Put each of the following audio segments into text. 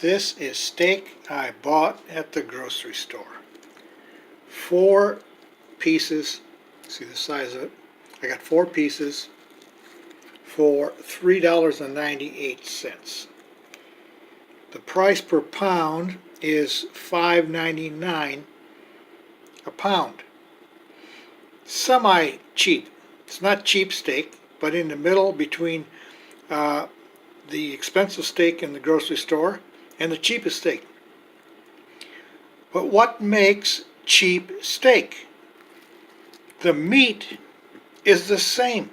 This is steak I bought at the grocery store. 4 pieces, see the size of it? I got 4 pieces for $3.98. The price per pound is $5.99 a pound. Semi-cheap. It's not cheap steak, but in the middle between the expensive steak in the grocery store and the cheapest steak. But what makes cheap steak? The meat is the same.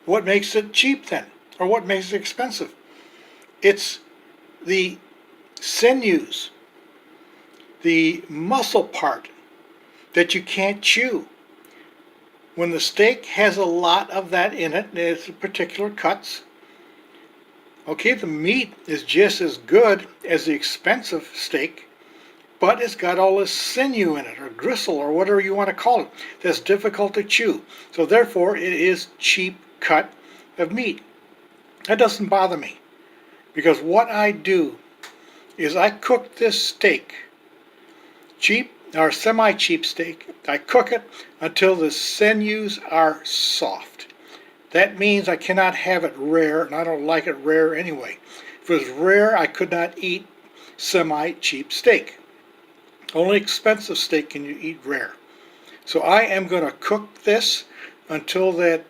What makes it cheap then? Or what makes it expensive? It's the sinews, the muscle part that you can't chew. When the steak has a lot of that in it, it's particular cuts. Okay, the meat is just as good as the expensive steak, but it's got all this sinew in it, or gristle, or whatever you want to call it, that's difficult to chew. So therefore, it is cheap cut of meat. That doesn't bother me, because what I do is I cook this steak, cheap or semi-cheap steak, I cook it until the sinews are soft. That means I cannot have it rare, and I don't like it rare anyway. If it was rare, I could not eat semi-cheap steak. Only expensive steak can you eat rare. So I am going to cook this until that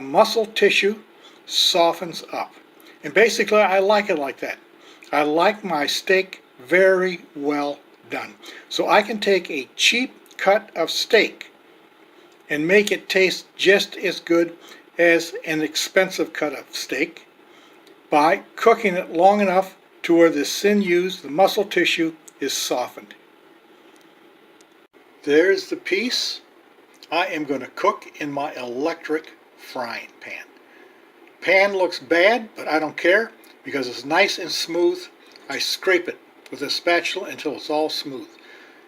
muscle tissue softens up. And basically I like it like that. I like my steak very well done. So I can take a cheap cut of steak and make it taste just as good as an expensive cut of steak by cooking it long enough to where the sinews, the muscle tissue, is softened. There's the piece I am going to cook in my electric frying pan. Pan looks bad, but I don't care because it's nice and smooth. I scrape it with a spatula until it's all smooth.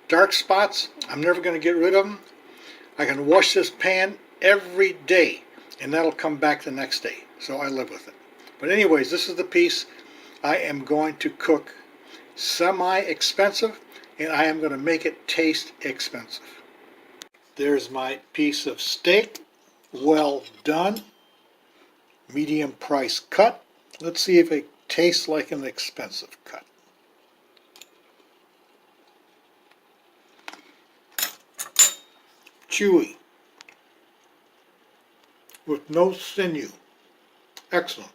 Dark spots, I'm never going to get rid of them. I can wash this pan every day and that'll come back the next day, so I live with it. But anyways, this is the piece I am going to cook. Semi-expensive, and I am going to make it taste expensive. There's my piece of steak, well done, medium price cut. Let's see if it tastes like an expensive cut. Chewy, with no sinew. Excellent.